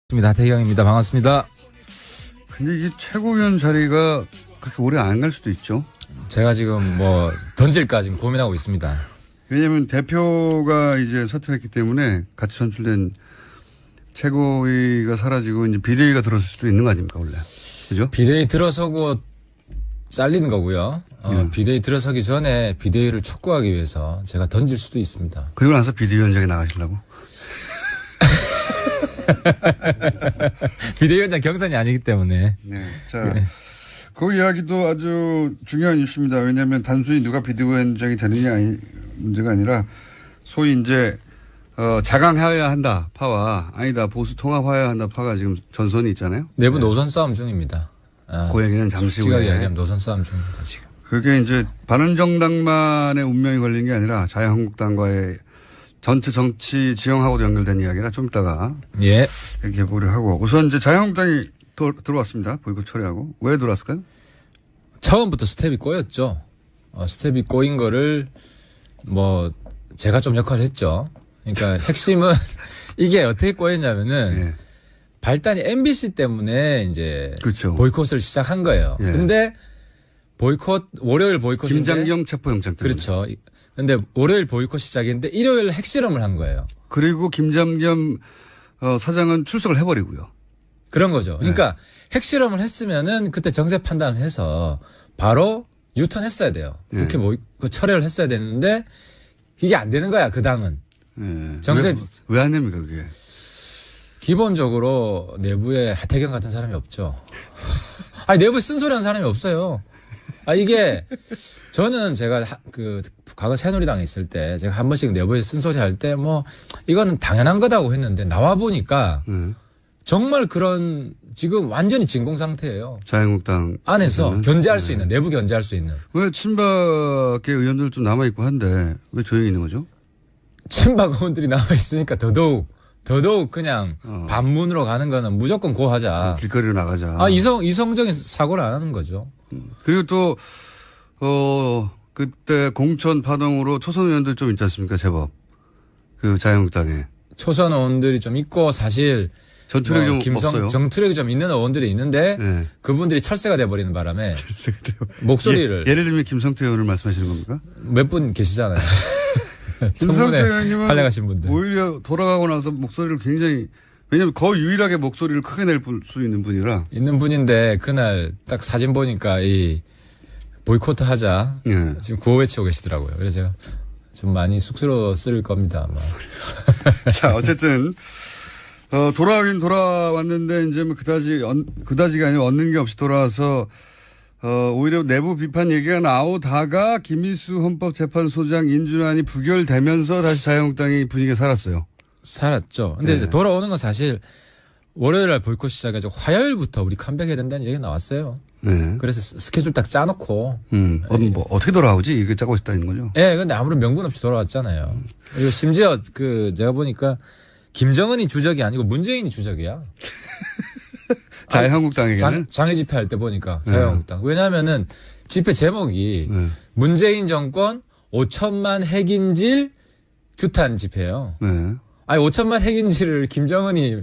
태경입니다. 반갑습니다. 근데 이게 최고위원 자리가 그렇게 오래 안 갈 수도 있죠. 제가 지금 던질까 지금 고민하고 있습니다. 왜냐하면 대표가 이제 사퇴했기 때문에 같이 선출된 최고위가 사라지고 이제 비대위가 들어설 수도 있는 거 아닙니까 원래? 그죠? 비대위 들어서고 잘리는 거고요. 비대위 들어서기 전에 비대위를 촉구하기 위해서 제가 던질 수도 있습니다. 그리고 나서 비대위원장에 나가시려고? 비대위원장 경선이 아니기 때문에. 네. 자, 그 이야기도 아주 중요한 이슈입니다. 왜냐하면 단순히 누가 비대위원장이 되느냐 문제가 아니라 소위 이제 자강해야 한다 파와 아니다 보수 통합해야 한다 파가 지금 전선이 있잖아요. 내부 노선 싸움 중입니다. 그 얘기는 잠시 후에. 이야기하면 노선 싸움 중입니다 지금. 그게 이제 바른정당만의 운명이 걸린 게 아니라 자유한국당과의 전체 정치 지형하고도 연결된 이야기라 좀 이따가 얘기해 보려 하고 우선 이제 자유한국당이 들어왔습니다. 보이콧 처리하고. 왜 들어왔을까요? 처음부터 스텝이 꼬였죠. 스텝이 꼬인 거를 제가 좀 역할을 했죠. 그러니까 핵심은 이게 어떻게 꼬였냐면은 발단이 MBC 때문에 이제 그렇죠. 보이콧을 시작한 거예요. 근데 월요일 보이콧인데 김장겸 체포영장 때문에. 그렇죠. 근데 월요일 보이콧 시작인데 일요일 핵실험을 한 거예요. 그리고 김장겸 사장은 출석을 해버리고요. 그런 거죠. 그러니까 핵실험을 했으면은 그때 정세 판단을 해서 바로 유턴했어야 돼요. 그렇게 철회를 했어야 되는데 이게 안 되는 거야 그 당은. 정세 왜 안 됩니까 그게? 기본적으로 내부에 하태경 같은 사람이 없죠. 아니 내부에 쓴소리하는 사람이 없어요. 이게 저는 제가 과거 새누리당에 있을 때 제가 한 번씩 내부에 쓴소리 할 때 이거는 당연한 거다고 했는데 나와 보니까 정말 그런 지금 완전히 진공 상태예요. 자유한국당 안에서 견제할 수 있는 내부 견제할 수 있는. 왜 친박의 의원들 좀 남아 있고 한데 왜 조용히 있는 거죠? 친박 의원들이 남아 있으니까 더더욱 그냥 반문으로 가는 거는 무조건 고하자. 길거리로 나가자. 이성적인 사고를 안 하는 거죠. 그리고 또 그때 공천 파동으로 초선 의원들 좀 있지 않습니까? 제법 그 자유한국당에 초선 의원들이 좀 있고 사실 전투력이 좀 없어요. 정투력이 좀 있는 의원들이 있는데 그분들이 철새가 돼버리는 바람에 목소리를 예를 들면 김성태 의원을 말씀하시는 겁니까? 몇 분 계시잖아요. 김성태 의원님은 활약하신 분들 오히려 돌아가고 나서 목소리를 굉장히 왜냐하면 거의 유일하게 목소리를 크게 낼 수 있는 분이라 있는 분인데 그날 딱 사진 보니까 이 보이콧 하자 지금 구호 외치고 계시더라고요. 그래서 제가 좀 많이 쑥스러웠을 겁니다. 아마. 자 어쨌든 돌아가긴 돌아왔는데 이제 그다지가 아니라 얻는 게 없이 돌아와서 오히려 내부 비판 얘기가 나오다가 김희수 헌법재판소장 인준안이 부결되면서 다시 자유한국당이 분위기가 살았죠. 근데 이제 돌아오는 건 사실 월요일 날 보이콧 시작해서 화요일부터 우리 컴백해야 된다는 얘기가 나왔어요. 그래서 스케줄 딱 짜놓고. 어떻게 돌아오지? 이거 짜고 있다는 거죠? 근데 아무런 명분 없이 돌아왔잖아요. 그리고 심지어 내가 보니까 김정은이 주적이 아니고 문재인이 주적이야. 자유한국당에게는? 장애 집회 할 때 보니까 자유한국당. 왜냐하면은 집회 제목이 문재인 정권 5천만 핵인질 규탄 집회예요. 5천만 핵인질을 김정은이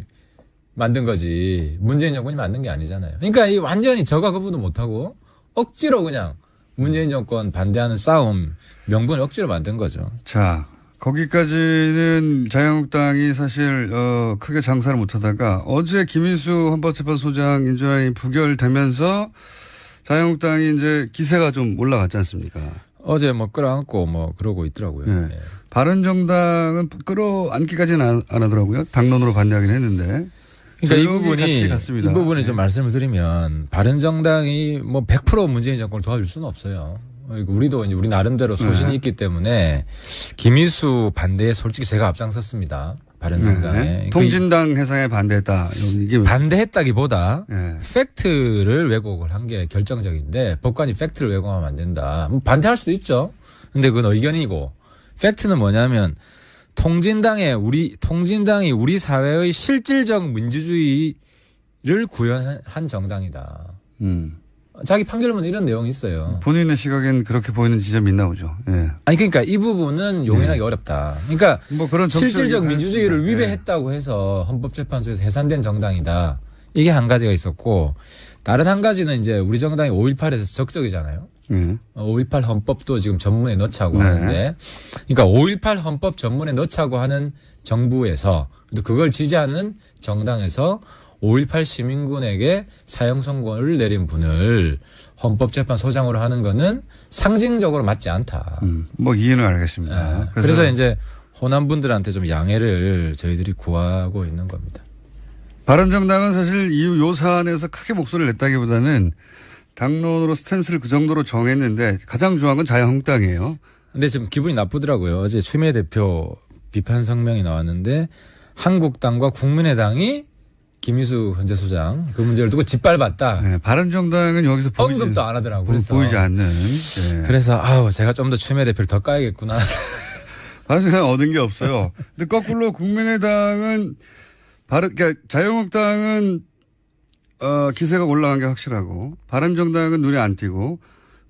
만든 거지 문재인 정권이 만든 게 아니잖아요. 그러니까 이 완전히 저가 그분도 못하고 억지로 그냥 문재인 정권 반대하는 싸움 명분을 억지로 만든 거죠. 자 거기까지는 자유한국당이 사실 크게 장사를 못하다가 어제 김인수 헌법재판소장 인준안이 부결되면서 자유한국당이 이제 기세가 좀 올라갔지 않습니까? 어제 끌어안고 그러고 있더라고요. 바른정당은 끌어안기까지는 안 하더라고요. 당론으로 반대하긴 했는데. 그러니까 이 부분에 좀 말씀을 드리면 바른정당이 100% 문재인 정권을 도와줄 수는 없어요. 우리도 이제 우리 나름대로 소신이 있기 때문에 김희수 반대에 솔직히 제가 앞장섰습니다. 바른정당에. 통진당 해상에 반대했다. 이게 반대했다기보다 팩트를 왜곡을 한 게 결정적인데 법관이 팩트를 왜곡하면 안 된다. 반대할 수도 있죠. 근데 그건 의견이고 팩트는 뭐냐면 통진당이 우리 사회의 실질적 민주주의를 구현한 정당이다. 자기 판결문에 이런 내용이 있어요. 본인의 시각엔 그렇게 보이는 지점이 있나 보죠. 예. 아니 그러니까 이 부분은 용인하기 어렵다. 그러니까 뭐 그런 실질적 민주주의를 있습니다. 위배했다고 해서 헌법재판소에서 해산된 정당이다. 이게 한 가지가 있었고 다른 한 가지는 이제 우리 정당이 5.18에서 적적이잖아요. 5.18 헌법도 지금 전문에 넣자고 하는데 그러니까 5.18 헌법 전문에 넣자고 하는 정부에서 또 그걸 지지하는 정당에서 5.18 시민군에게 사형 선고를 내린 분을 헌법재판소장으로 하는 거는 상징적으로 맞지 않다. 뭐 이해는 알겠습니다. 네. 그래서 이제 호남 분들한테 좀 양해를 저희들이 구하고 있는 겁니다. 바른정당은 사실 요 사안에서 크게 목소리를 냈다기보다는 당론으로 스탠스를 그 정도로 정했는데 가장 중요한 건 자유한국당이에요. 근데 지금 기분이 나쁘더라고요. 어제 추미애 대표 비판 성명이 나왔는데 한국당과 국민의당이 김희수 헌재 소장 그 문제를 두고 짓밟았다. 네, 바른정당은 여기서 언급도 안 하더라고요. 그래서 보이지 않는. 네. 그래서 제가 좀 더 추미애 대표를 더 까야겠구나. 바른정당은 얻은 게 없어요. 근데 거꾸로 국민의당은 그러니까 자유한국당은 기세가 올라간 게 확실하고 바른정당은 눈에 안 띄고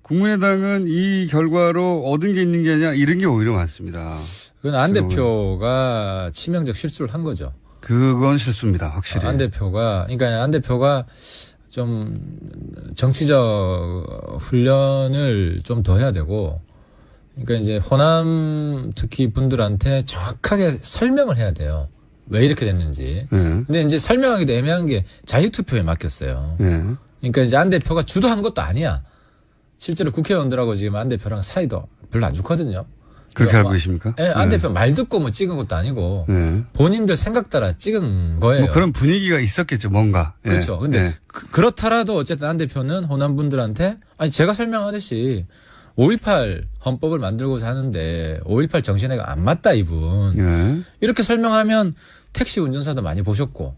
국민의당은 이 결과로 얻은 게 있는 게 아니라 잃은 게 오히려 많습니다. 그건 안 대표가 치명적 실수를 한 거죠. 그건 실수입니다. 확실히. 안 대표가 그러니까 안 대표가 좀 정치적 훈련을 좀 더 해야 되고 그러니까 이제 호남 특히 분들한테 정확하게 설명을 해야 돼요. 왜 이렇게 됐는지. 근데 이제 설명하기도 애매한 게 자유투표에 맡겼어요. 그러니까 이제 안 대표가 주도한 것도 아니야. 실제로 국회의원들하고 지금 안 대표랑 사이도 별로 안 좋거든요. 그렇게 알고 계십니까? 네, 안 대표 말 듣고 뭐 찍은 것도 아니고 본인들 생각 따라 찍은 거예요. 뭐 그런 분위기가 있었겠죠, 뭔가. 그렇죠. 근데 그렇더라도 어쨌든 안 대표는 호남 분들한테 아니 제가 설명하듯이 5.18 헌법을 만들고자 하는데 5.18 정신에 안 맞다 이분. 이렇게 설명하면 택시 운전사도 많이 보셨고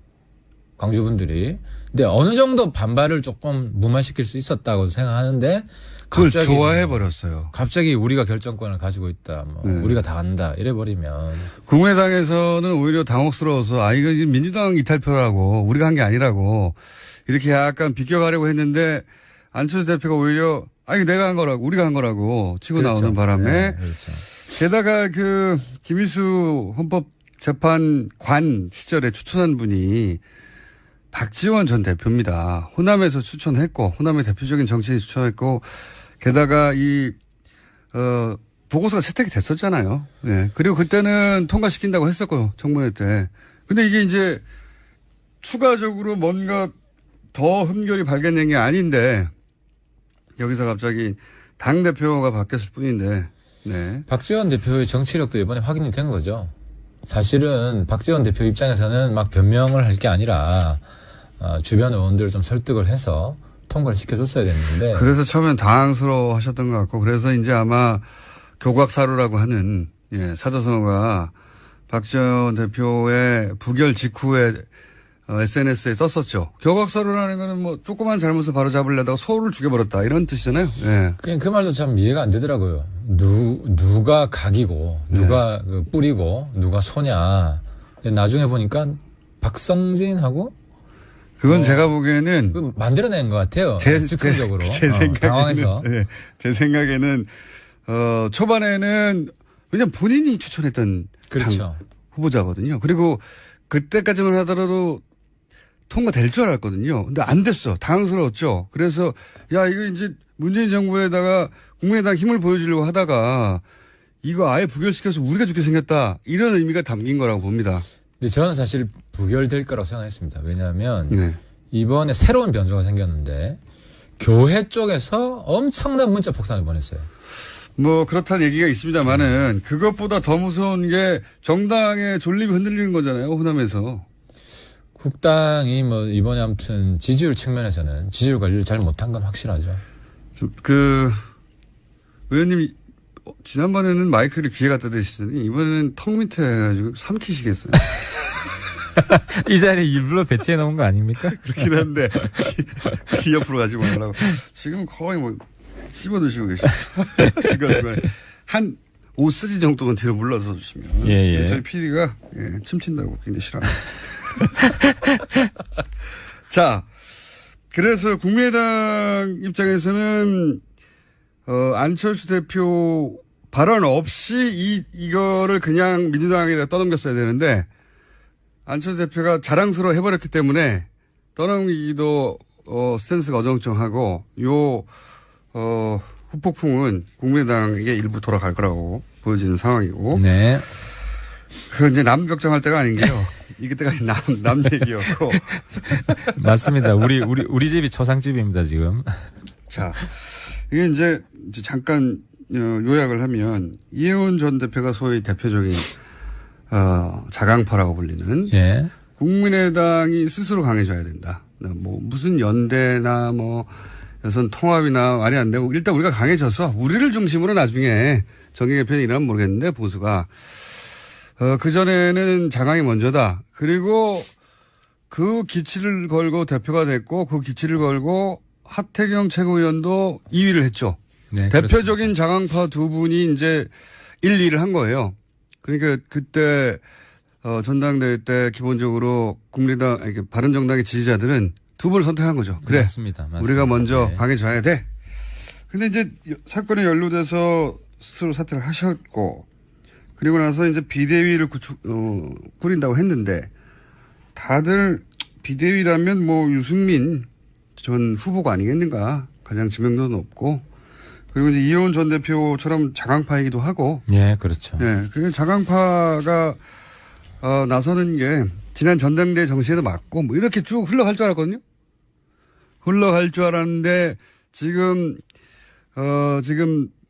광주 분들이. 근데 어느 정도 반발을 조금 무마시킬 수 있었다고 생각하는데 그걸 좋아해 버렸어요. 갑자기 우리가 결정권을 가지고 있다. 우리가 다 한다. 이래 버리면 국민의당에서는 오히려 당혹스러워서 이거 민주당 이탈표라고 우리가 한 게 아니라고 이렇게 약간 비껴가려고 했는데 안철수 대표가 오히려 내가 한 거라고 우리가 한 거라고 치고 그렇죠. 나오는 바람에 네, 그렇죠. 게다가 그 김희수 헌법재판관 시절에 추천한 분이 박지원 전 대표입니다. 호남에서 추천했고 호남의 대표적인 정치인이 추천했고 게다가 보고서가 채택이 됐었잖아요. 네. 그리고 그때는 통과시킨다고 했었고 청문회 때. 근데 이게 이제 추가적으로 뭔가 더 흠결이 발견된 게 아닌데 여기서 갑자기 당대표가 바뀌었을 뿐인데. 네. 박지원 대표의 정치력도 이번에 확인이 된 거죠. 사실은 박지원 대표 입장에서는 막 변명을 할 게 아니라 주변 의원들을 좀 설득을 해서 통과를 시켜줬어야 됐는데. 그래서 처음엔 당황스러워 하셨던 것 같고 그래서 이제 아마 교각사루라고 하는 사자성어가 박지원 대표의 부결 직후에 SNS에 썼었죠. 교각사루라는 거는 뭐 조그만 잘못을 바로 잡으려다가 소를 죽여버렸다 이런 뜻이잖아요. 네. 그냥 그 말도 참 이해가 안 되더라고요. 누가 각이고 누가 그 뿌리고 누가 소냐. 나중에 보니까 박성진하고 그건 제가 보기에는 그 만들어낸 것 같아요. 즉흥적으로 당황해서. 네, 제 생각에는 초반에는 왜냐면 본인이 추천했던 그렇죠. 후보자거든요. 그리고 그때까지만 하더라도 통과될 줄 알았거든요. 근데 안 됐어. 당황스러웠죠. 그래서 이거 이제 문재인 정부에다가 국민의당 힘을 보여주려고 하다가 이거 아예 부결시켜서 우리가 죽게 생겼다. 이런 의미가 담긴 거라고 봅니다. 근데 저는 사실 부결될 거라고 생각했습니다. 왜냐하면 이번에 새로운 변수가 생겼는데 교회 쪽에서 엄청난 문자 폭탄을 보냈어요. 뭐 그렇다는 얘기가 있습니다만은 그것보다 더 무서운 게 정당의 존립이 흔들리는 거잖아요. 호남에서. 국당이 뭐 이번에 아무튼 지지율 측면에서는 지지율 관리를 잘 못한 건 확실하죠. 의원님이 지난번에는 마이크를 귀에 갖다 대시더니 이번에는 턱 밑에 해가지고 삼키시겠어요. 이 자리에 일부러 배치해 놓은 거 아닙니까? 그렇긴 한데 귀 옆으로 가지 말라고. 지금 거의 뭐 씹어 드시고 계십니다. 한 5cm 정도만 뒤로 물러서 주시면. 저희 PD가 침 튄다고 굉장히 싫어합니다. 자, 그래서 국민의당 입장에서는 안철수 대표 발언 없이 이거를 그냥 민주당에다 떠넘겼어야 되는데 안철수 대표가 자랑스러워 해버렸기 때문에 떠넘기기도 스탠스가 어정쩡하고 후폭풍은 국민의당에게 일부 돌아갈 거라고 보여지는 상황이고. 네. 그건 이제 남 걱정할 때가 아닌 게요. 이때까지 남 얘기였고. 맞습니다. 우리 집이 초상집입니다, 지금. 자, 이게 이제 잠깐 요약을 하면 이혜원 전 대표가 소위 대표적인 자강파라고 불리는 예. 국민의당이 스스로 강해져야 된다. 뭐 무슨 연대나 뭐 여선 통합이나 말이 안 되고 일단 우리가 강해져서 우리를 중심으로 나중에 정계 개편이 일어나면 모르겠는데 보수가 그전에는 자강이 먼저다. 그리고 그 기치를 걸고 대표가 됐고 그 기치를 걸고 하태경 최고위원도 2위를 했죠. 네, 대표적인 자강파 두 분이 이제 1, 2위를 한 거예요. 그러니까 그때 전당대회 때 기본적으로 국민의당, 바른정당의 지지자들은 두 분을 선택한 거죠. 그래. 맞습니다. 우리가 먼저 네. 강해져야 돼. 근데 이제 사건에 연루돼서 스스로 사퇴를 하셨고 그리고 나서 이제 비대위를 꾸린다고 했는데 다들 비대위라면 뭐 유승민 전 후보가 아니겠는가. 가장 지명도도 높고 그리고 이제 이혜원 전 대표처럼 자강파이기도 하고. 예, 그렇죠. 예. 그게 자강파가 나서는 게 지난 전당대회 정시에도 맞고 뭐 이렇게 쭉 흘러갈 줄 알았거든요. 흘러갈 줄 알았는데 지금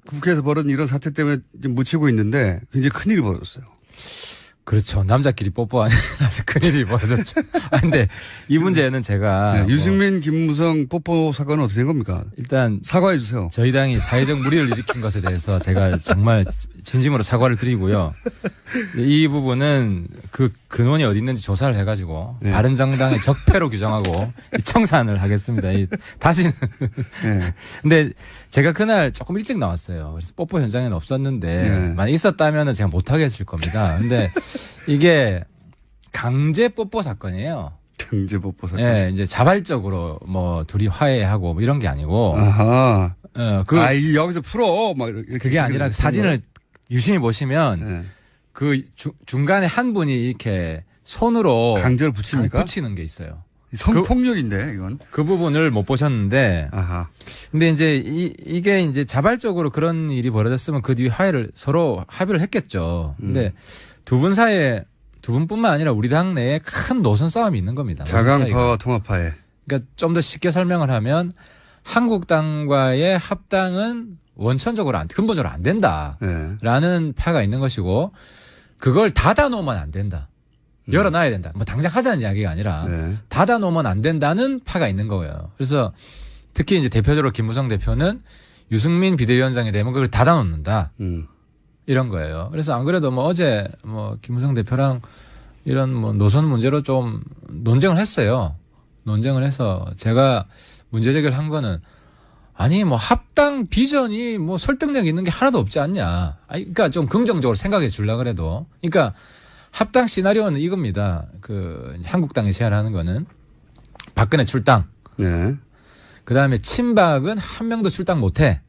국회에서 벌어진 이런 사태 때문에 지금 묻히고 있는데 굉장히 큰일이 벌어졌어요. 그렇죠. 남자끼리 뽀뽀하는 아주 큰일이 벌어졌죠. 근데 이 문제는 제가. 네, 유승민, 김무성 뽀뽀 사건은 어떻게 된 겁니까? 일단. 사과해 주세요. 저희 당이 사회적 무리를 일으킨 것에 대해서 제가 정말 진심으로 사과를 드리고요. 이 부분은 그 근원이 어디 있는지 조사를 해가지고. 네. 바른정당의 적폐로 규정하고 청산을 하겠습니다. 다시는. 네. 근데 제가 그날 조금 일찍 나왔어요. 그래서 뽀뽀 현장에는 없었는데. 네. 만약 있었다면 제가 못하게 했을 겁니다. 근데 이게 강제 뽀뽀 사건이에요. 강제 뽀뽀 사건. 예, 이제 자발적으로 뭐 둘이 화해하고 뭐 이런 게 아니고. 아하. 여기서 풀어. 막 이렇게. 그게 아니라 사진을 유심히 보시면 네. 그 중간에 한 분이 이렇게 손으로 강제로 붙입니까? 붙이는 게 있어요. 성폭력인데 이건. 그 부분을 못 보셨는데. 아하. 근데 이제 이게 이제 자발적으로 그런 일이 벌어졌으면 그 뒤에 서로 합의를 했겠죠. 근데 두 분 사이에 두 분뿐만 아니라 우리 당 내에 큰 노선 싸움이 있는 겁니다. 자강파와 통합파에. 그러니까 좀 더 쉽게 설명을 하면 한국당과의 합당은 원천적으로 근본적으로 안 된다라는 네. 파가 있는 것이고 그걸 닫아놓으면 안 된다. 열어놔야 된다. 뭐 당장 하자는 이야기가 아니라 네. 닫아놓으면 안 된다는 파가 있는 거예요. 그래서 특히 이제 대표적으로 김무성 대표는 유승민 비대위원장이 되면 그걸 닫아놓는다. 이런 거예요. 그래서 안 그래도 뭐 어제 뭐 김무성 대표랑 이런 뭐 노선 문제로 좀 논쟁을 했어요. 논쟁을 해서 제가 문제 제기를 한 거는 아니 뭐 합당 비전이 뭐 설득력 있는 게 하나도 없지 않냐. 그러니까 좀 긍정적으로 생각해 주려고 그래도. 그러니까 합당 시나리오는 이겁니다. 한국당이 제안하는 거는 박근혜 출당. 네. 그다음에 친박은 한 명도 출당 못 해.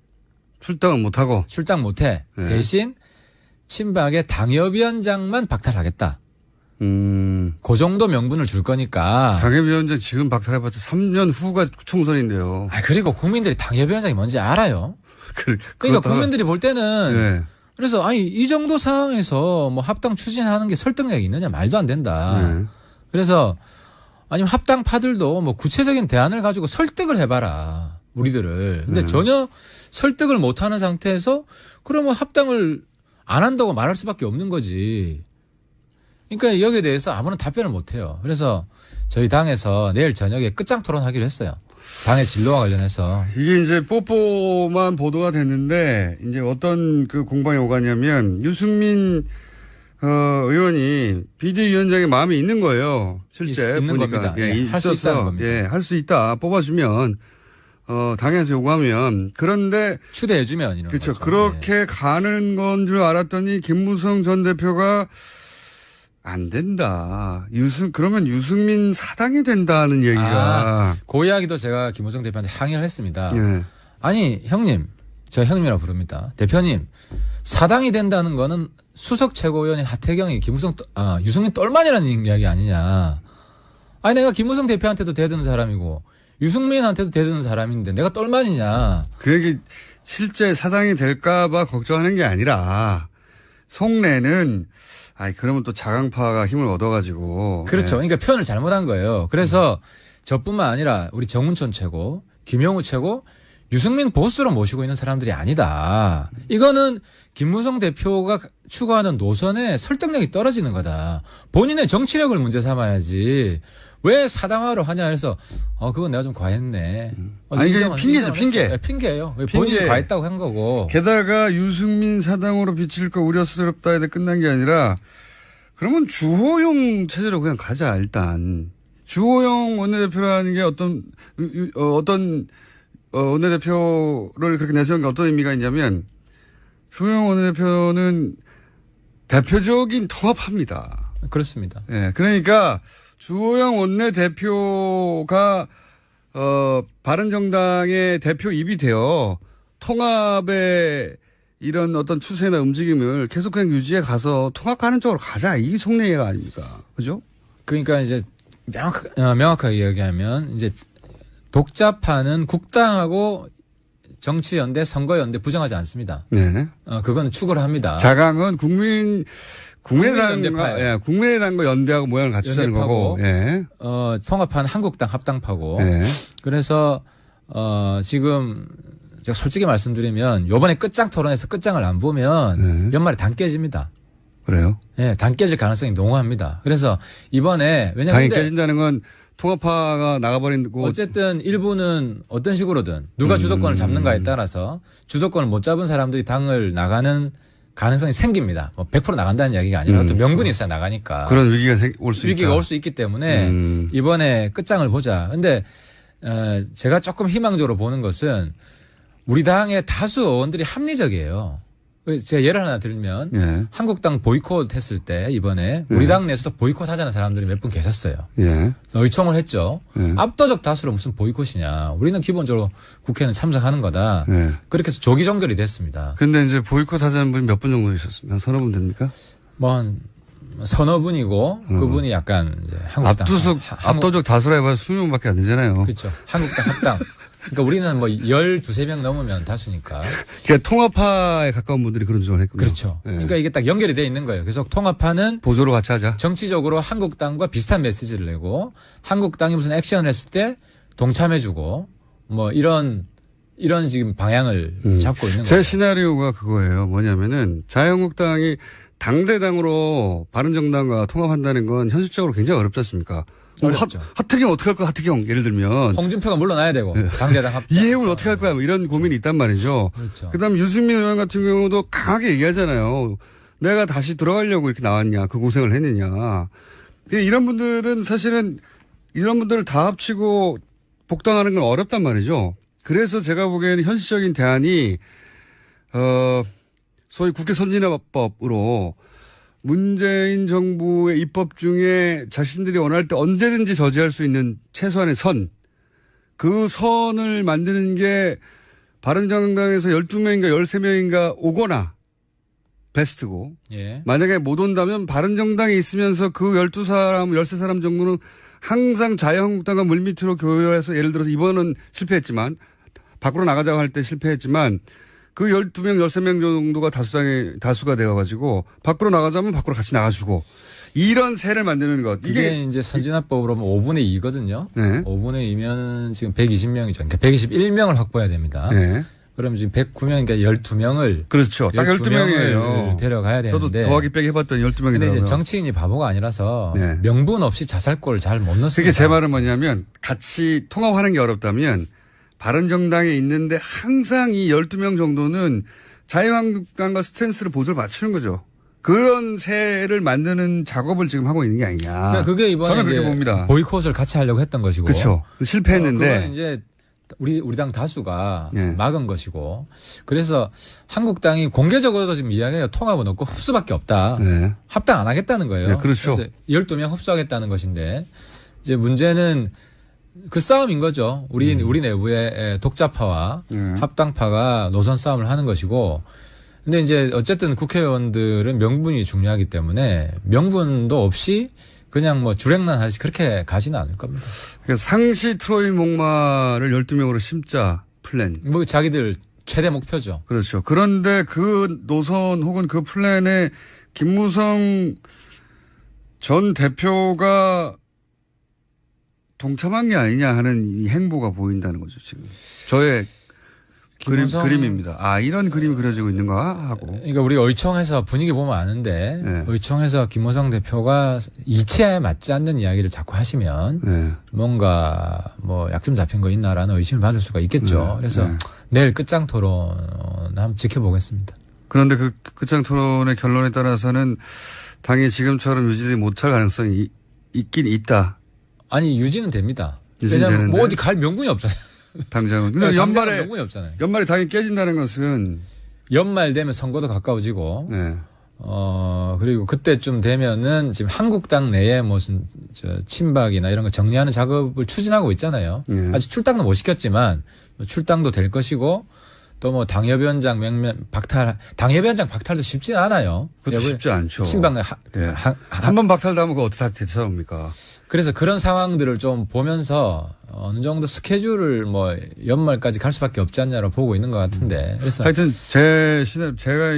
출당은 못 하고. 출당 못 해. 네. 대신 친박의 당협위원장만 박탈하겠다. 그 정도 명분을 줄 거니까. 당협위원장 지금 박탈해봤자 3년 후가 총선인데요. 그리고 국민들이 당협위원장이 뭔지 알아요. 그러니까 국민들이 볼 때는 네. 그래서 이 정도 상황에서 뭐 합당 추진하는 게 설득력이 있느냐 말도 안 된다. 네. 그래서 아니면 합당파들도 뭐 구체적인 대안을 가지고 설득을 해봐라. 우리들을. 근데 전혀 설득을 못하는 상태에서 그러면 합당을 안 한다고 말할 수밖에 없는 거지. 그러니까 여기에 대해서 아무런 답변을 못 해요. 그래서 저희 당에서 내일 저녁에 끝장 토론하기로 했어요. 당의 진로와 관련해서. 이게 이제 뽀뽀만 보도가 됐는데 이제 어떤 그 공방이 오가냐면 유승민 의원이 비대위원장의 마음이 있는 거예요. 실제 있는 보니까. 겁니다. 예, 할 수 있다는 겁니다. 예, 할 수 있다. 뽑아주면 당에서 요구하면. 그런데 추대해주면 이런 그렇죠. 거죠. 그렇게 네. 가는 건 줄 알았더니 김무성 전 대표가 안 된다. 그러면 유승민 사당이 된다는 얘기가. 그 이야기도 제가 김무성 대표한테 항의를 했습니다. 네. 아니, 형님, 저 형님이라고 부릅니다. 대표님, 사당이 된다는 거는 수석 최고위원인 하태경이 유승민 똘만이라는 이야기 아니냐. 아니, 내가 김무성 대표한테도 대드는 사람이고, 유승민한테도 대드는 사람인데, 내가 똘만이냐. 그 얘기, 실제 사당이 될까봐 걱정하는 게 아니라, 속내는, 그러면 또 자강파가 힘을 얻어가지고. 그렇죠. 그러니까 표현을 잘못한 거예요. 그래서 저뿐만 아니라 우리 정운천 최고, 김영우 최고, 유승민 보스로 모시고 있는 사람들이 아니다. 이거는 김무성 대표가 추구하는 노선에 설득력이 떨어지는 거다. 본인의 정치력을 문제 삼아야지. 왜 사당화로 하냐 해서 그건 내가 좀 과했네. 아니 이게 핑계죠, 핑계. 네, 핑계예요. 본인이 과했다고 한 거고. 게다가 유승민 사당으로 비칠까 우려스럽다 해도 끝난 게 아니라 그러면 주호영 체제로 그냥 가자 일단. 주호영 원내대표라는 게 어떤 원내대표를 그렇게 내세운 게 어떤 의미가 있냐면 주호영 원내대표는 대표적인 통합합니다. 그렇습니다. 네, 그러니까 주호영 원내대표가 바른정당의 대표 입이 되어 통합의 이런 어떤 추세나 움직임을 계속 그냥 유지해 가서 통합하는 쪽으로 가자. 이게 속내가 아닙니까? 그죠? 그러니까 이제 명확하게 얘기하면 이제 독자파는 국당하고 정치연대, 선거연대 부정하지 않습니다. 네. 그거는 추구를 합니다. 자강은 국민의당과 연대하고 모양을 갖추자는 거고. 예. 통합한 한국당 합당파고. 예. 그래서 지금 제가 솔직히 말씀드리면 요번에 끝장 토론에서 끝장을 안 보면 연말에 당 깨집니다. 그래요? 예, 당 깨질 가능성이 농후합니다. 그래서 이번에 왜냐하면 당이 깨진다는 건 통합파가 나가버리고 어쨌든 일부는 어떤 식으로든 누가 주도권을 잡는가에 따라서 주도권을 못 잡은 사람들이 당을 나가는 가능성이 생깁니다. 뭐 100% 나간다는 이야기가 아니라 또 명분이 있어야 나가니까. 그런 위기가 올 수 있기 때문에 이번에 끝장을 보자. 근데 제가 조금 희망적으로 보는 것은 우리 당의 다수 의원들이 합리적이에요. 제가 예를 하나 들면 예. 한국당 보이콧 했을 때 이번에 우리 당 내에서도 보이콧 하자는 사람들이 몇 분 계셨어요. 예. 의총을 했죠. 예. 압도적 다수로 무슨 보이콧이냐. 우리는 기본적으로 국회는 참석하는 거다. 예. 그렇게 해서 조기 종결이 됐습니다. 근데 이제 보이콧 하자는 분이 몇 분 정도 있었습니다. 서너 분 됩니까? 뭐 한 서너 분이고 그분이 약간 이제 한국당. 압도적 다수라 해봐야 20명밖에 안 되잖아요. 그렇죠. 한국당 합당. 그러니까 우리는 뭐 12~13명 넘으면 다수니까. 그러니까 통합파에 가까운 분들이 그런 주장을 했군요. 그렇죠. 예. 그러니까 이게 딱 연결이 돼 있는 거예요. 그래서 통합파는 보조로 같이 하자. 정치적으로 한국당과 비슷한 메시지를 내고 한국당이 무슨 액션을 했을 때 동참해주고 뭐 이런 지금 방향을 잡고 있는 거예요. 제 시나리오가 그거예요. 뭐냐면은 자유한국당이 당대당으로 바른정당과 통합한다는 건 현실적으로 굉장히 어렵지 않습니까? 어렵죠. 하태경 어떻게 할 거야, 하태경. 예를 들면. 홍준표가 물러나야 되고 당대당 합당. 이해훈 어떻게 할 거야, 뭐 이런 고민이 있단 말이죠. 그렇죠. 그다음 유승민 의원 같은 경우도 강하게 얘기하잖아요. 내가 다시 들어가려고 이렇게 나왔냐, 그 고생을 했느냐. 이런 분들은 사실은 이런 분들을 다 합치고 복당하는 건 어렵단 말이죠. 그래서 제가 보기에는 현실적인 대안이 소위 국회 선진화법으로 문재인 정부의 입법 중에 자신들이 원할 때 언제든지 저지할 수 있는 최소한의 그 선을 만드는 게 바른정당에서 12명인가 13명인가 오거나 베스트고 예. 만약에 못 온다면 바른정당에 있으면서 그 12사람, 13사람 정도는 항상 자유한국당과 물밑으로 교류해서 예를 들어서 이번은 실패했지만 밖으로 나가자고 할 때 실패했지만 그 12명, 13명 정도가 다수가 되어가지고 밖으로 나가자면 밖으로 같이 나가주고 이런 세를 만드는 것. 이게 이제 선진화법으로 5분의 2거든요. 네. 5분의 2면 지금 120명이죠. 그러니까 121명을 확보해야 됩니다. 네. 그럼 지금 109명이니까 12명을. 그렇죠. 딱 12명이에요. 데려가야 되는데. 저도 더하기 빼기 해봤더니 12명이더라고요. 근데 이제 정치인이 바보가 아니라서 네. 명분 없이 자살골을 잘 못 넣습니다. 그게 제 말은 뭐냐면 같이 통합하는 게 어렵다면 바른정당에 있는데 항상 이 12명 정도는 자유한국당과 스탠스를 보조를 맞추는 거죠. 그런 세를 만드는 작업을 지금 하고 있는 게 아니냐. 그러니까 그게 이번에 저는 그렇게 봅니다. 보이콧을 같이 하려고 했던 것이고. 그렇죠. 실패했는데. 그건 이제 우리 당 다수가 네. 막은 것이고 그래서 한국당이 공개적으로도 지금 이야기해요. 통합은 없고 흡수밖에 없다. 네. 합당 안 하겠다는 거예요. 네, 그렇죠. 그래서 12명 흡수하겠다는 것인데 이제 문제는 그 싸움인 거죠. 우리 내부의 독자파와 합당파가 노선 싸움을 하는 것이고 근데 이제 어쨌든 국회의원들은 명분이 중요하기 때문에 명분도 없이 그냥 뭐 주랭란 하듯이 그렇게 가지는 않을 겁니다. 상시 트로이 목마를 12명으로 심자 플랜. 뭐 자기들 최대 목표죠. 그렇죠. 그런데 그 노선 혹은 그 플랜에 김무성 전 대표가 동참한 게 아니냐 하는 이 행보가 보인다는 거죠, 지금. 저의 그림입니다. 아, 이런 그림이 그려지고 있는가 하고. 그러니까 우리 의총에서 분위기 보면 아는데 네. 의총에서 김무성 대표가 이치에 맞지 않는 이야기를 자꾸 하시면 네. 뭔가 뭐 약점 잡힌 거 있나라는 의심을 받을 수가 있겠죠. 네. 그래서 네. 내일 끝장 토론 한번 지켜보겠습니다. 그런데 그 끝장 토론의 결론에 따라서는 당이 지금처럼 유지되지 못할 가능성이 있긴 있다. 아니 유지는 됩니다. 유지는 왜냐하면 되는데? 뭐 어디 갈 명분이 없잖아요. 당장은. 근데 당장은 명분이 없잖아요. 연말에 당이 깨진다는 것은. 연말 되면 선거도 가까워지고 네. 그리고 그때쯤 되면은 지금 한국당 내에 무슨 친박이나 이런 거 정리하는 작업을 추진하고 있잖아요. 네. 아직 출당도 못 시켰지만 출당도 될 것이고 또 뭐 당협위원장 당협위원장 박탈도 쉽지는 않아요. 그것도 쉽지 않죠. 친박 네. 한 번 박탈당하면 그거 어떻게 다 대처합니까? 그래서 그런 상황들을 좀 보면서 어느 정도 스케줄을 뭐 연말까지 갈 수밖에 없지 않냐로 보고 있는 것 같은데. 그래서 하여튼 제가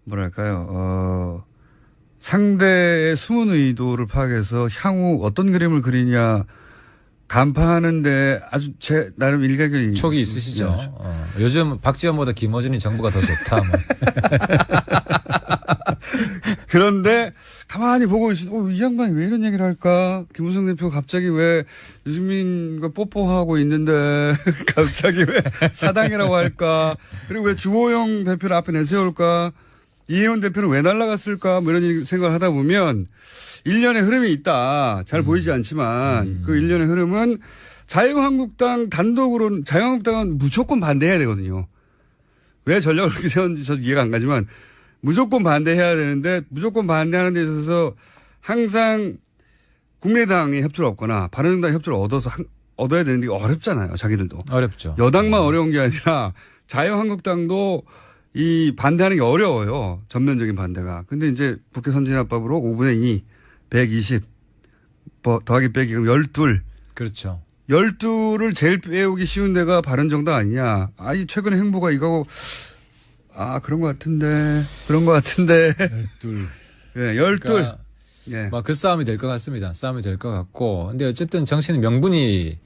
뭐랄까요, 상대의 숨은 의도를 파악해서 향후 어떤 그림을 그리냐 간파하는데 아주 제 나름 일가견이 촉이 있으시죠. 요즘 박지원보다 김어준이 정부가 더 좋다. 뭐. 그런데 가만히 보고 이 양반이 왜 이런 얘기를 할까? 김무성 대표가 갑자기 왜 유승민과 뽀뽀하고 있는데 갑자기 왜 사당이라고 할까? 그리고 왜 주호영 대표를 앞에 내세울까? 이혜원 대표는 왜 날아갔을까? 뭐 이런 생각을 하다 보면 일련의 흐름이 있다. 잘 보이지 않지만 그 일련의 흐름은 자유한국당 단독으로는 자유한국당은 무조건 반대해야 되거든요. 왜 전략을 그렇게 세웠는지 저도 이해가 안 가지만 무조건 반대해야 되는데 무조건 반대하는 데 있어서 항상 국민의당이 협조를 얻거나 바른정당이 협조를 얻어야 되는데 어렵잖아요. 자기들도. 어렵죠. 여당만 어려운 게 아니라 자유한국당도 이 반대하는 게 어려워요. 전면적인 반대가. 근데 이제 국회 선진화법으로 5분의 2, 120 더하기 빼기 그럼 12. 그렇죠. 12를 제일 빼오기 쉬운 데가 바른정당 아니냐. 이 최근의 행보가 이거고 그런 것 같은데. 12. 예, 12. 그러니까 예. 그 싸움이 될 것 같습니다. 싸움이 될 것 같고. 근데 어쨌든 정치는 명분이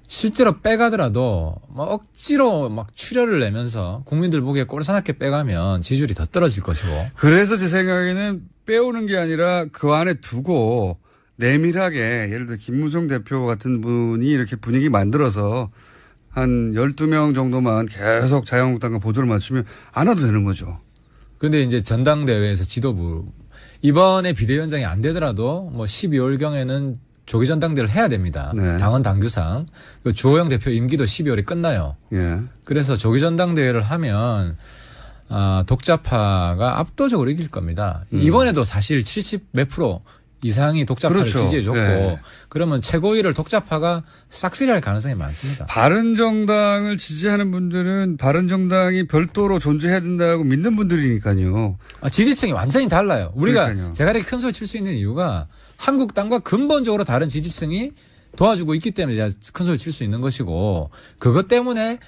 실제로 빼가더라도 억지로 출혈을 내면서 국민들 보기에 꼴사납게 빼가면 지지율이 더 떨어질 것이고. 그래서 제 생각에는 빼오는 게 아니라 그 안에 두고 내밀하게 예를 들어 김무성 대표 같은 분이 이렇게 분위기 만들어서 한 12명 정도만 계속 자유한국당과 보조를 맞추면 안 와도 되는 거죠. 근데 이제 전당대회에서 지도부 이번에 비대위원장이 안 되더라도 12월경에는 조기 전당대회를 해야 됩니다. 네. 당헌 당규상. 주호영 대표 임기도 12월에 끝나요. 예. 그래서 조기 전당대회를 하면 독자파가 압도적으로 이길 겁니다. 이번에도 사실 70 몇 프로 이상이 독자파를 그렇죠. 지지해줬고 네. 그러면 최고위를 독자파가 싹쓸이할 가능성이 많습니다. 바른정당을 지지하는 분들은 바른정당이 별도로 존재해야 된다고 믿는 분들이니까요. 지지층이 완전히 달라요. 우리가 그러니까요. 제가 이렇게 큰 소리 칠 수 있는 이유가 한국당과 근본적으로 다른 지지층이 도와주고 있기 때문에 제가 큰 소리 칠 수 있는 것이고 그것 때문에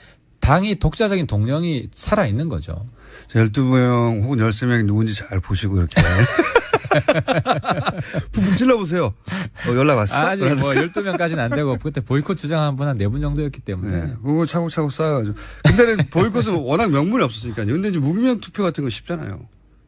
당이 독자적인 동력이 살아있는 거죠. 12명 혹은 13명이 누군지 잘 보시고 이렇게. 푹 찔러보세요. 연락 왔어? 아직 12명까지는 안 되고 그때 보이콧 주장한 분 한 4분 정도였기 때문에. 네. 그거 차곡차곡 쌓아가지고. 근데는 보이콧은 워낙 명분이 없었으니까요. 근데 이제 무기명 투표 같은 거 쉽잖아요.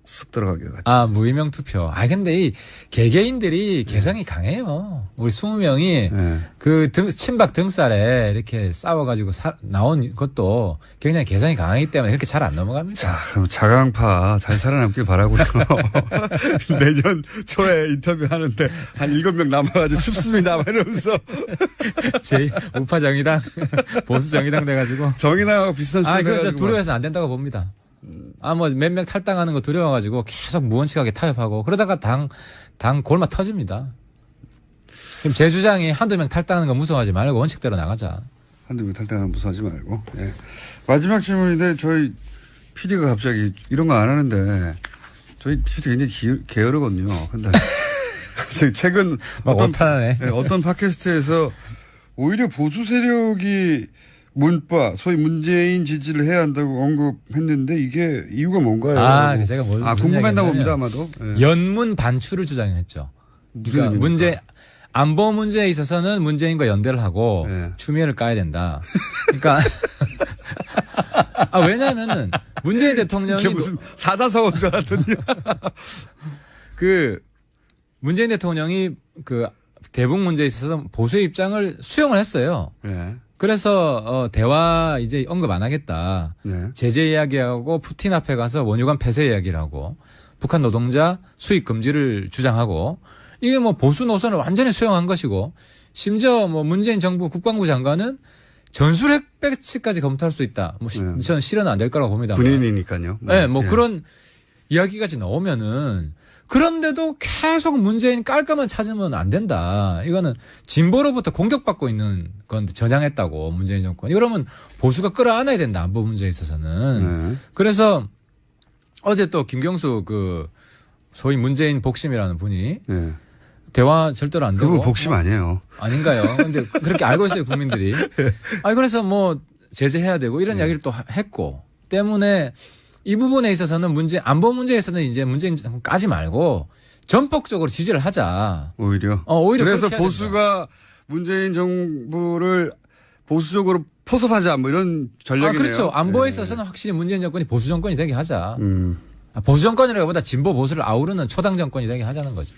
쓱 들어가게 같이. 아, 무의명 투표. 아, 근데 이 개개인들이 개성이 강해요. 우리 20명이 네. 그 친박 등살에 이렇게 싸워가지고 나온 것도 굉장히 개성이 강하기 때문에 그렇게 잘 안 넘어갑니다. 자, 그럼 자강파 잘 살아남길 바라고요. 내년 초에 인터뷰 하는데 한 7명 남아가지고 춥습니다. 이러면서. 제 우파 정의당, 보수 정의당 돼가지고. 정의당하고 비슷한 아, 수준 그거 저 해가지고 두려워해서 안 된다고 봅니다. 아, 뭐 몇 명 탈당하는 거 두려워가지고 계속 무원칙하게 타협하고 그러다가 당 골마 터집니다. 지금 제 주장이 한두 명 탈당하는 거 무서워하지 말고 원칙대로 나가자. 한두 명 탈당하는 무서워하지 말고. 예. 마지막 질문인데 저희 PD가 갑자기 이런 거 안 하는데 저희 PD 굉장히 게으르거든요. 근데 갑자기 최근 어떤 팟캐스트에서 오히려 보수 세력이 문파, 소위 문재인 지지를 해야 한다고 언급했는데 이게 이유가 뭔가요? 아, 제가 궁금했나 봅니다, 아마도. 네. 연문 반추를 주장했죠. 그러니까 안보 문제에 있어서는 문재인과 연대를 하고 네. 추미애를 까야 된다. 그러니까 아, 왜냐하면은 문재인 대통령이 이게 무슨 사자성어인 줄 알았더니 그 문재인 대통령이 그 대북 문제에 있어서 보수의 입장을 수용을 했어요. 네. 그래서 대화 이제 언급 안 하겠다. 네. 제재 이야기하고 푸틴 앞에 가서 원유관 폐쇄 이야기를 하고 북한 노동자 수입 금지를 주장하고 이게 뭐 보수 노선을 완전히 수용한 것이고 심지어 뭐 문재인 정부 국방부 장관은 전술핵 배치까지 검토할 수 있다. 뭐 저는 실현은 안 될 거라고 봅니다. 군인이니까요. 네, 뭐 그런 이야기까지 나오면은 그런데도 계속 문재인 깔끔한 찾으면 안 된다. 이거는 진보로부터 공격받고 있는 건데 전향했다고 문재인 정권. 이러면 보수가 끌어안아야 된다. 안보 문제에 있어서는. 그래서 어제 또 김경수 그 소위 문재인 복심이라는 분이 대화 절대로 안 되고. 그거 복심 아니에요. 아닌가요? 근데 그렇게 알고 있어요, 국민들이. 아니 그래서 뭐 제재해야 되고 이런 이야기를 또 했고 때문에 이 부분에 있어서는 안보 문제에서는 이제 문재인 정권 까지 말고 전폭적으로 지지를 하자. 오히려. 오히려 그래서 보수가 문재인 정부를 보수적으로 포섭하자 뭐 이런 전략이네요. 그렇죠. 안보에 있어서는 확실히 문재인 정권이 보수 정권이 되게 하자. 보수 정권이라기보다 진보 보수를 아우르는 초당 정권이 되게 하자는 거죠.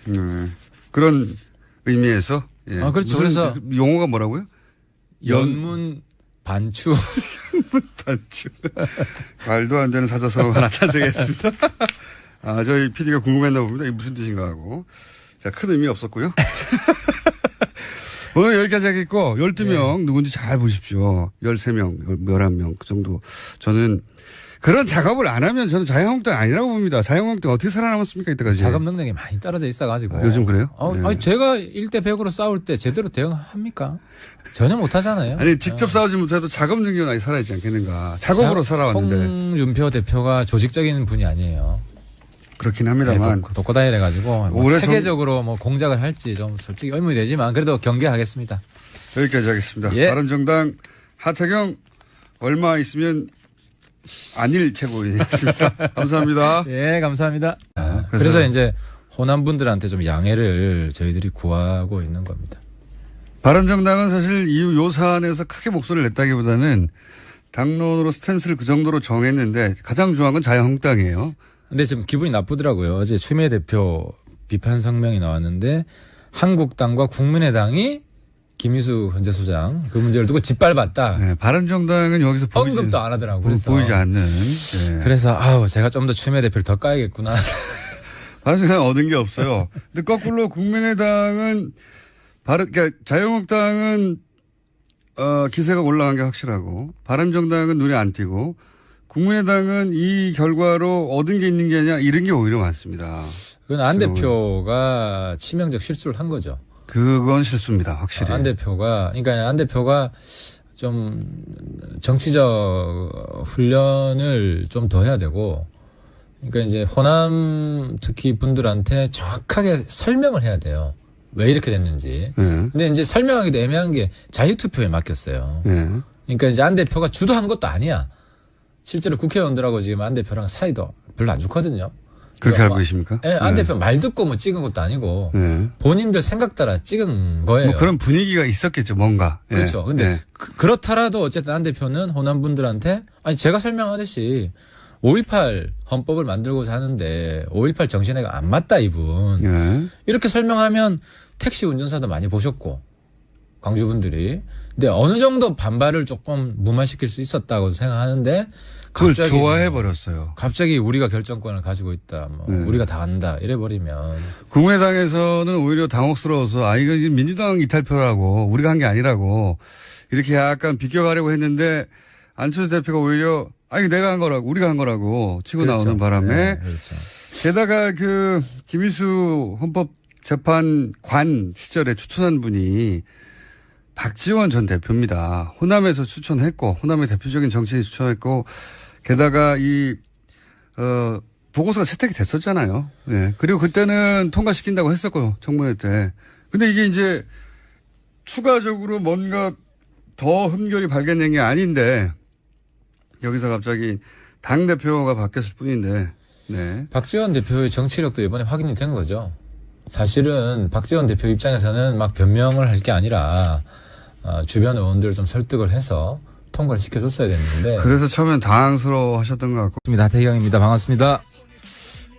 그런 의미에서. 예. 그렇죠. 그래서 용어가 뭐라고요? 연문 반추. 반추. 말도 안 되는 사자성어가 나타나겠습니다. 저희 PD가 궁금했나 봅니다. 이게 무슨 뜻인가 하고. 자, 큰 의미 없었고요. 오늘 여기까지 하겠고, 12명 누군지 잘 보십시오. 13명, 11명, 그 정도. 저는 그런 작업을 안 하면 저는 자유한국당 아니라고 봅니다. 자유한국당 어떻게 살아남았습니까, 이때까지? 작업 능력이 많이 떨어져 있어가지고. 요즘 그래요? 아니, 제가 1대 100으로 싸울 때 제대로 대응합니까? 전혀 못하잖아요. 아니, 직접 싸우지 못해도 작업 능력이 살아있지 않겠는가. 작업으로 살아왔는데. 홍준표 대표가 조직적인 분이 아니에요. 그렇긴 합니다만. 네, 독고다이래가지고 뭐 체계적으로 뭐 공작을 할지 좀 솔직히 의문이 되지만 그래도 경계하겠습니다. 여기까지 하겠습니다. 예. 바른정당 하태경 얼마 있으면 안일 최고위원이었습니다. 감사합니다. 예, 감사합니다. 그래서 이제 호남 분들한테 좀 양해를 저희들이 구하고 있는 겁니다. 바른정당은 사실 요 사안에서 크게 목소리를 냈다기보다는 당론으로 스탠스를 그 정도로 정했는데 가장 중요한 건 자유한국당이에요. 근데 지금 기분이 나쁘더라고요. 어제 추미애 대표 비판 성명이 나왔는데 한국당과 국민의당이 김희수 현재 소장 그 문제를 두고 짓밟았다. 네, 바른정당은 여기서 언급도 안 하더라고요. 보이지 않는. 네. 그래서 제가 좀 더 추미애 대표를 더 까야겠구나. 바른정당은 얻은 게 없어요. 근데 거꾸로 국민의당은 그러니까 자유한국당은 기세가 올라간 게 확실하고 바른정당은 눈에 안 띄고 국민의당은 이 결과로 얻은 게 있는 게 아니라 잃은 게 오히려 많습니다. 그건 안 대표가 치명적 실수를 한 거죠. 그건 실수입니다. 확실히. 안 대표가 좀 정치적 훈련을 좀 더 해야 되고 그러니까 이제 호남 특히 분들한테 정확하게 설명을 해야 돼요. 왜 이렇게 됐는지. 근데 이제 설명하기도 애매한 게 자유투표에 맡겼어요. 그러니까 이제 안 대표가 주도한 것도 아니야. 실제로 국회의원들하고 지금 안 대표랑 사이도 별로 안 좋거든요. 그렇게 알고 계십니까? 네, 안 대표 말 듣고 뭐 찍은 것도 아니고 본인들 생각 따라 찍은 거예요. 뭐 그런 분위기가 있었겠죠, 뭔가. 그렇죠. 근데 그렇더라도 어쨌든 안 대표는 호남 분들한테 제가 설명하듯이 5.18 헌법을 만들고자 하는데 5.18 정신에 안 맞다 이분. 예. 이렇게 설명하면 택시 운전사도 많이 보셨고 광주분들이. 근데 어느 정도 반발을 조금 무마시킬 수 있었다고 생각하는데 그걸 갑자기 좋아해 버렸어요. 갑자기 우리가 결정권을 가지고 있다. 뭐 네. 우리가 다 한다. 이래버리면. 국민의당에서는 오히려 당혹스러워서 이거 지금 민주당 이탈표라고 우리가 한 게 아니라고 이렇게 약간 비껴가려고 했는데 안철수 대표가 오히려 이거 내가 한 거라고 우리가 한 거라고 치고 그렇죠. 나오는 바람에 네, 그렇죠. 게다가 그 김희수 헌법재판관 시절에 추천한 분이 박지원 전 대표입니다. 호남에서 추천했고 호남의 대표적인 정치인이 추천했고 게다가 보고서가 채택이 됐었잖아요. 예. 그리고 그때는 통과시킨다고 했었고 청문회 때. 근데 이게 이제 추가적으로 뭔가 더 흠결이 발견된 게 아닌데 여기서 갑자기 당대표가 바뀌었을 뿐인데. 네. 박지원 대표의 정치력도 이번에 확인이 된 거죠. 사실은 박지원 대표 입장에서는 막 변명을 할 게 아니라 주변 의원들을 좀 설득을 해서 통과를 시켜줬어야 됐는데. 그래서 처음엔 당황스러워 하셨던 것 같고. 하태경입니다. 반갑습니다.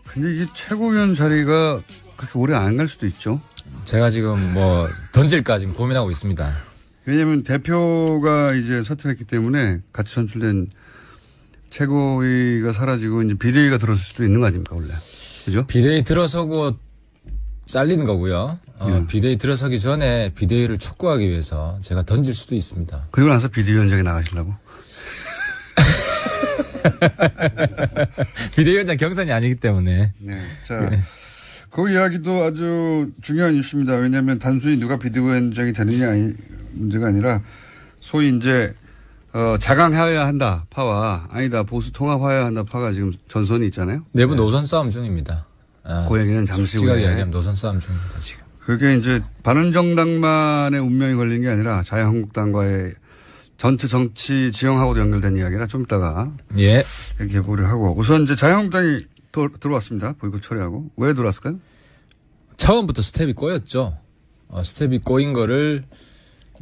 근데 이게 최고위원 자리가 그렇게 오래 안 갈 수도 있죠. 제가 지금 뭐 던질까 지금 고민하고 있습니다. 왜냐하면 대표가 이제 사퇴했기 때문에 같이 선출된 최고위가 사라지고 이제 비대위가 들어설 수도 있는 거 아닙니까 원래. 그죠? 비대위 들어서고 잘리는 거고요. 예. 비대위 들어서기 전에 비대위를 촉구하기 위해서 제가 던질 수도 있습니다. 그리고 나서 비대위원장에 나가시려고? 비대위원장 경선이 아니기 때문에. 네. 자, 그 이야기도 아주 중요한 이슈입니다. 왜냐하면 단순히 누가 비대위원장이 되느냐 문제가 아니라 소위 이제 자강해야 한다 파와 아니다 보수 통합해야 한다 파가 지금 전선이 있잖아요. 내부 노선 싸움 중입니다. 그 얘기는 잠시 솔직하게 후에. 이야기하면 노선 싸움 중입니다 지금. 그게 이제 바른정당만의 운명이 걸린 게 아니라 자유한국당과의 전체 정치 지형하고도 연결된 이야기라 좀 이따가 예. 얘기해 보려 하고 우선 이제 자유한국당이 들어왔습니다. 보이콧 처리하고. 왜 들어왔을까요? 처음부터 스텝이 꼬였죠. 스텝이 꼬인 거를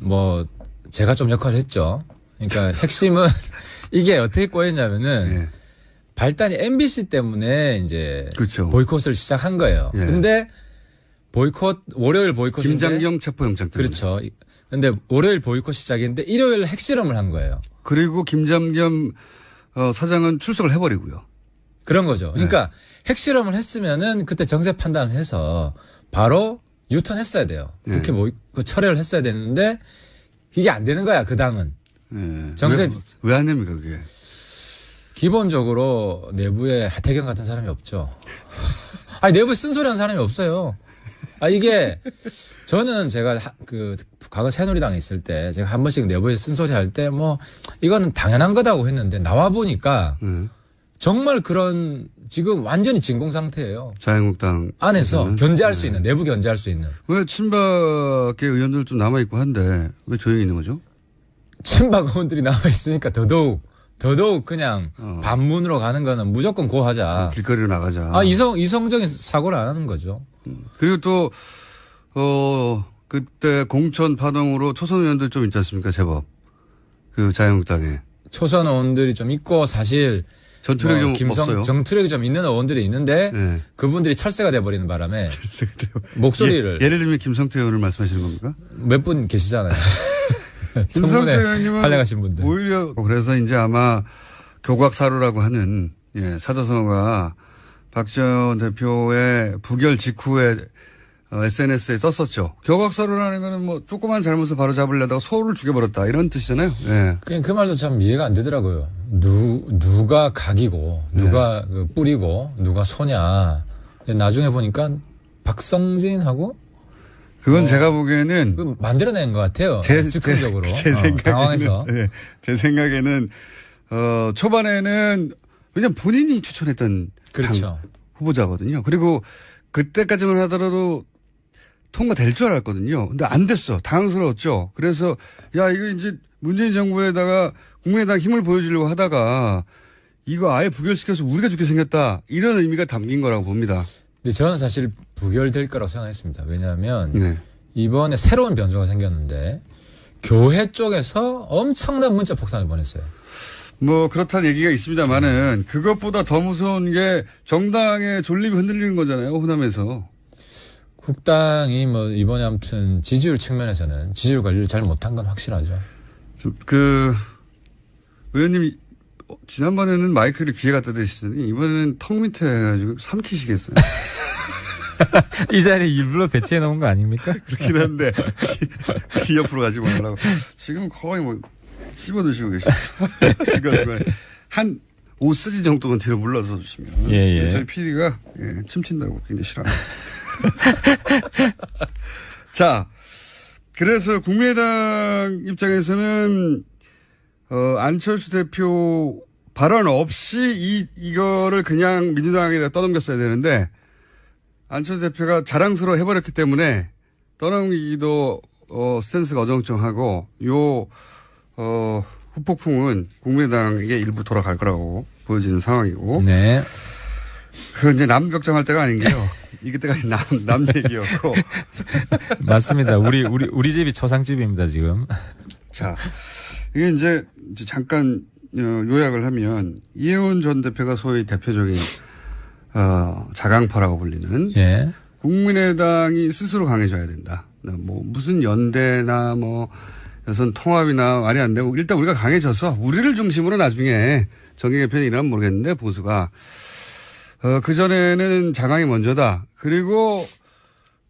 뭐 제가 좀 역할을 했죠. 그러니까 핵심은 이게 어떻게 꼬였냐면은 예. 발단이 MBC 때문에 이제 그렇죠. 보이콧을 시작한 거예요. 예. 근데 월요일 보이콧인데 김장겸 체포영장 때문에. 그렇죠. 근데 월요일 보이콧 시작인데 일요일 핵실험을 한 거예요. 그리고 김장겸 사장은 출석을 해버리고요. 그런 거죠. 그러니까 핵실험을 했으면은 그때 정세 판단을 해서 바로 유턴했어야 돼요. 그렇게 철회를 했어야 되는데 이게 안 되는 거야. 그 당은. 예. 정세 왜 안 됩니까 그게? 기본적으로 내부에 하태경 같은 사람이 없죠. 내부에 쓴소리하는 사람이 없어요. 이게 저는 제가 과거 새누리당에 있을 때 제가 한 번씩 내부에 쓴소리 할 때 뭐 이거는 당연한 거다고 했는데 나와 보니까 정말 그런 지금 완전히 진공 상태예요. 자유한국당 안에서 견제할 수 있는 내부 견제할 수 있는. 왜 친박의 의원들 좀 남아 있고 한데 왜 조용히 있는 거죠? 친박 의원들이 남아 있으니까 더더욱 그냥 반문으로 가는 거는 무조건 고하자. 길거리로 나가자. 이성적인 사고를 안 하는 거죠. 그리고 또 그때 공천 파동으로 초선 의원들 좀 있지 않습니까? 제법 그 자유한국당에 초선 의원들이 좀 있고 사실 전투력이 좀 없어요. 정투력이 좀 있는 의원들이 있는데 네. 그분들이 철새가 돼버리는 바람에 목소리를 예를 들면 김성태 의원을 말씀하시는 겁니까? 몇 분 계시잖아요. 김성태 의원님은 활약하신 분들. 오히려 그래서 이제 아마 교각사루라고 하는 사자성어가 박지원 대표의 부결 직후에 SNS에 썼었죠. 교각사루라는 거는 뭐 조그만 잘못을 바로 잡으려다가 소를 죽여버렸다 이런 뜻이잖아요. 예. 그 말도 참 이해가 안 되더라고요. 누가 각이고 누가 그 뿌리고 누가 소냐. 나중에 보니까 박성진하고 그건 제가 보기에는 만들어낸 것 같아요. 즉흥적으로. 제 생각에는, 당황해서. 네, 제 생각에는 초반에는 왜냐면 본인이 추천했던 그렇죠. 당 후보자거든요. 그리고 그때까지만 하더라도 통과될 줄 알았거든요. 근데 안 됐어. 당황스러웠죠. 그래서 이거 이제 문재인 정부에다가 국민의당 힘을 보여주려고 하다가 이거 아예 부결시켜서 우리가 죽게 생겼다. 이런 의미가 담긴 거라고 봅니다. 근데 저는 사실 부결될 거라고 생각했습니다. 왜냐하면 이번에 새로운 변수가 생겼는데 교회 쪽에서 엄청난 문자 폭탄을 보냈어요. 뭐 그렇다는 얘기가 있습니다만은 그것보다 더 무서운 게 정당의 존립이 흔들리는 거잖아요. 호남에서. 국당이 뭐 이번에 아무튼 지지율 측면에서는 지지율 관리를 잘 못한 건 확실하죠. 의원님이 지난번에는 마이크를 귀에 갖다 대시더니 이번에는 턱 밑에 해가지고 삼키시겠어요. 이 자리에 일부러 배치해 놓은 거 아닙니까? 그렇긴 한데 귀 옆으로 가지 말라고. 지금 거의 뭐 씹어 드시고 계시죠. 지금 한 5cm 정도는 뒤로 물러서 주시면. 예. 저희 PD가 침친다고 굉장히 싫어합니다. 자, 그래서 국민의당 입장에서는 안철수 대표 발언 없이 이거를 그냥 민주당에다 떠넘겼어야 되는데 안철수 대표가 자랑스러워 해버렸기 때문에 떠넘기기도 스탠스가 어정쩡하고 후폭풍은 국민의당에게 일부 돌아갈 거라고 보여지는 상황이고. 네. 그 이제 남 걱정할 때가 아닌 게요. 이때까지 남 얘기였고. 맞습니다. 우리 집이 초상집입니다, 지금. 자, 이게 이제 잠깐 요약을 하면 이혜원 전 대표가 소위 대표적인 자강파라고 불리는 예. 국민의당이 스스로 강해져야 된다. 뭐 무슨 연대나 뭐 여선 통합이나 말이 안 되고 일단 우리가 강해져서 우리를 중심으로 나중에 정계 개편이 일어나면 모르겠는데 보수가 그전에는 자강이 먼저다. 그리고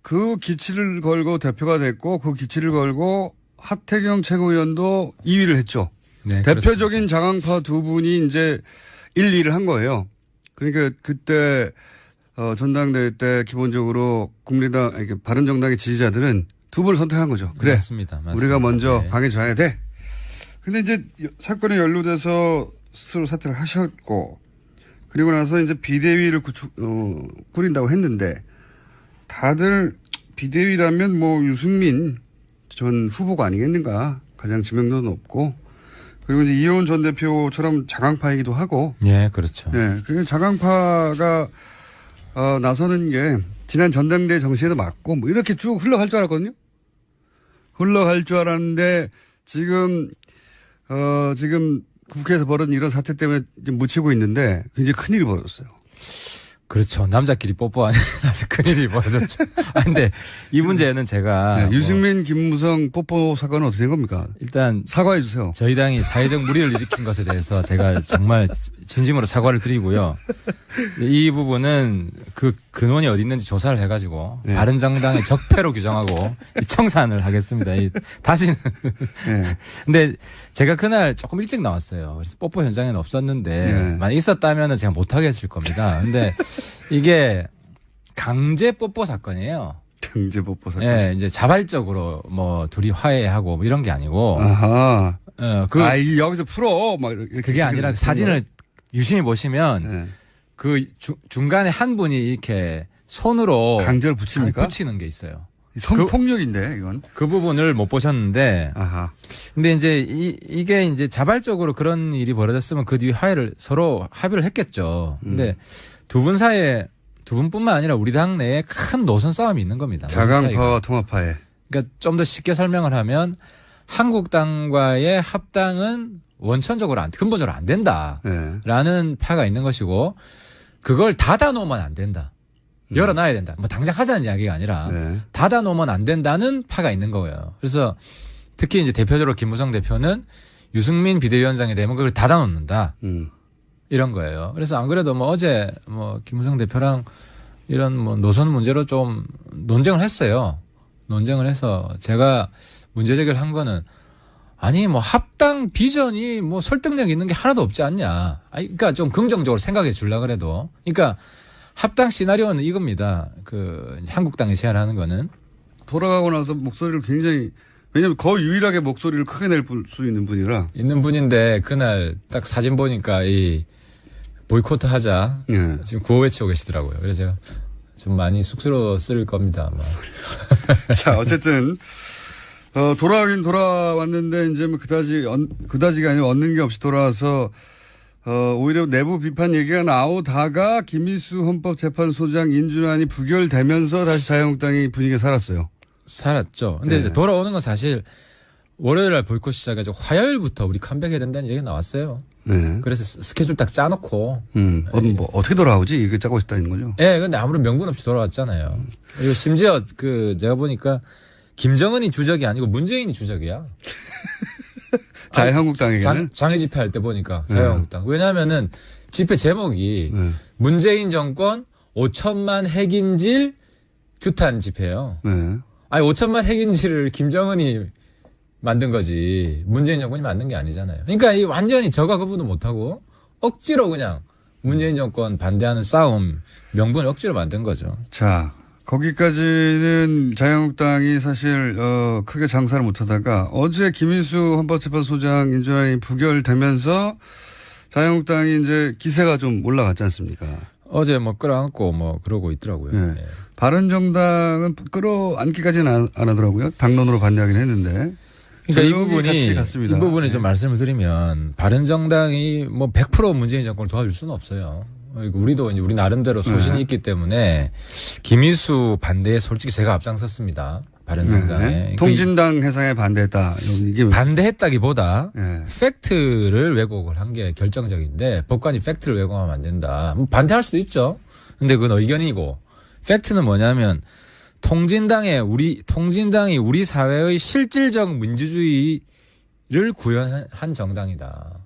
그 기치를 걸고 대표가 됐고 그 기치를 걸고 하태경 최고위원도 2위를 했죠. 네, 대표적인 자강파 두 분이 이제 1, 2를 한 거예요. 그러니까 그때 전당대회 때 기본적으로 국민의당, 바른정당의 지지자들은 두 분을 선택한 거죠. 그래. 맞습니다. 우리가 먼저 네. 강해져야 돼. 근데 이제 사건에 연루돼서 스스로 사퇴를 하셨고 그리고 나서 이제 비대위를 꾸린다고 했는데 다들 비대위라면 뭐 유승민 전 후보가 아니겠는가. 가장 지명도도 높고 그리고 이제 이혜원 전 대표처럼 자강파이기도 하고. 예, 그렇죠. 네. 그게 자강파가 나서는 게 지난 전당대회 정시에도 맞고 뭐 이렇게 쭉 흘러갈 줄 알았거든요. 흘러갈 줄 알았는데 지금 국회에서 벌어진 이런 사태 때문에 이제 묻히고 있는데 굉장히 큰일이 벌어졌어요. 그렇죠. 남자끼리 뽀뽀하는 아주 큰일이 벌어졌죠. 근데 이 문제는 제가. 네, 유승민, 김무성 뽀뽀 사건은 어떻게 된 겁니까? 일단. 사과해 주세요. 저희 당이 사회적 물의를 일으킨 것에 대해서 제가 정말 진심으로 사과를 드리고요. 이 부분은 그 근원이 어디 있는지 조사를 해가지고. 네. 바른정당의 적폐로 규정하고 청산을 하겠습니다. 다시는. 네. 근데 제가 그날 조금 일찍 나왔어요. 그래서 뽀뽀 현장에는 없었는데. 네. 만약 있었다면 제가 못하게 했을 겁니다. 근데 이게 강제 뽀뽀 사건이에요. 강제 뽀뽀 사건. 예, 이제 자발적으로 뭐 둘이 화해하고 뭐 이런 게 아니고. 아하. 여기서 풀어. 막 이렇게. 그게 아니라 사진을 유심히 보시면 네. 그 중간에 한 분이 이렇게 손으로 강제로 붙입니까? 붙이는 게 있어요. 성폭력인데 이건. 그 부분을 못 보셨는데. 아하. 근데 이제 이게 이제 자발적으로 그런 일이 벌어졌으면 그 뒤에 서로 합의를 했겠죠. 근데 두 분 사이에 두 분뿐만 아니라 우리 당 내에 큰 노선 싸움이 있는 겁니다. 자강파와 통합파에. 그러니까 좀 더 쉽게 설명을 하면 한국당과의 합당은 원천적으로 근본적으로 안 된다라는 네. 파가 있는 것이고 그걸 닫아놓으면 안 된다. 열어놔야 된다. 뭐 당장 하자는 이야기가 아니라 네. 닫아놓으면 안 된다는 파가 있는 거예요. 그래서 특히 이제 대표적으로 김무성 대표는 유승민 비대위원장이 되면 그걸 닫아놓는다. 이런 거예요. 그래서 안 그래도 뭐 어제 뭐 김무성 대표랑 이런 뭐 노선 문제로 좀 논쟁을 했어요. 논쟁을 해서 제가 문제 제기를 한 거는 아니 뭐 합당 비전이 뭐 설득력 있는 게 하나도 없지 않냐. 그러니까 좀 긍정적으로 생각해 주려고 그래도. 그러니까 합당 시나리오는 이겁니다. 그 한국당이 제안하는 거는 돌아가고 나서 목소리를 굉장히 왜냐하면 거의 유일하게 목소리를 크게 낼 수 있는 분이라. 있는 분인데 그날 딱 사진 보니까 이 보이콧 하자. 네. 지금 구호 외치고 계시더라고요. 그래서 제가 좀 많이 쑥스러웠을 겁니다. 아마. 자, 어쨌든 돌아가긴 돌아왔는데 이제 뭐 그다지가 아니라 얻는 게 없이 돌아와서 오히려 내부 비판 얘기가 나오다가 김일수 헌법재판소장 인준안이 부결되면서 다시 자유한국당이 분위기가 살았어요. 살았죠. 근데 네. 돌아오는 건 사실 월요일 날 보이콧 시작해가지고 화요일부터 우리 컴백해야 된다는 얘기가 나왔어요. 네. 그래서 스케줄 딱 짜놓고. 뭐 어떻게 돌아오지? 이게 짜고 있다는 거죠? 예, 근데 아무런 명분 없이 돌아왔잖아요. 그리고 심지어 제가 보니까 김정은이 주적이 아니고 문재인이 주적이야. 자유한국당에게는? 장외 집회 할 때 보니까 자유한국당. 왜냐하면은 집회 제목이 문재인 정권 5천만 핵인질 규탄 집회예요. 네. 아니 5천만 핵인질을 김정은이 만든 거지 문재인 정권이 만든 게 아니잖아요. 그러니까 이 완전히 저가 그분도 못하고 억지로 그냥 문재인 정권 반대하는 싸움 명분을 억지로 만든 거죠. 자, 거기까지는 자유한국당이 사실 크게 장사를 못하다가 어제 김인수 헌법재판소장 인준안이 부결되면서 자유한국당이 이제 기세가 좀 올라갔지 않습니까? 어제 뭐 끌어안고 뭐 그러고 있더라고요. 네. 예. 바른정당은 끌어안기까지는 안 하더라고요. 당론으로 반대하긴 했는데. 그러니까 같습니다. 이 부분에 네. 좀 말씀을 드리면 바른정당이 뭐 100% 문재인 정권을 도와줄 수는 없어요. 우리도 이제 우리 나름대로 소신이 있기 때문에 김인수 반대에 솔직히 제가 앞장섰습니다. 바른정당에. 네. 통진당 해상에 반대했다. 이게 반대했다기보다 네. 팩트를 왜곡을 한 게 결정적인데 법관이 팩트를 왜곡하면 안 된다. 뭐 반대할 수도 있죠. 근데 그건 의견이고 팩트는 뭐냐면 통진당이 우리 사회의 실질적 민주주의를 구현한 정당이다.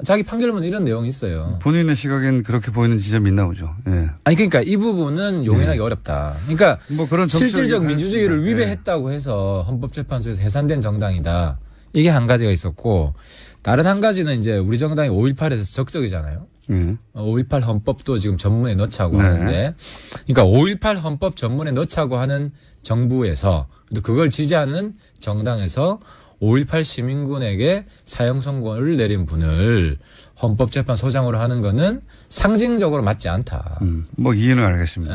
자기 판결문에 이런 내용이 있어요. 본인의 시각엔 그렇게 보이는 지점이 있나 보죠. 예. 아니 그러니까 이 부분은 용인하기 어렵다. 그러니까 뭐 그런 실질적 민주주의를 있습니다. 위배했다고 해서 헌법재판소에서 해산된 정당이다. 이게 한 가지가 있었고 다른 한 가지는 이제 우리 정당이 5.18에서 적적이잖아요. 5.18 헌법도 지금 전문에 넣자고 하는데 그러니까 5.18 헌법 전문에 넣자고 하는 정부에서 또 그걸 지지하는 정당에서 5.18 시민군에게 사형 선고를 내린 분을 헌법재판소장으로 하는 거는 상징적으로 맞지 않다. 뭐 이해는 알겠습니다.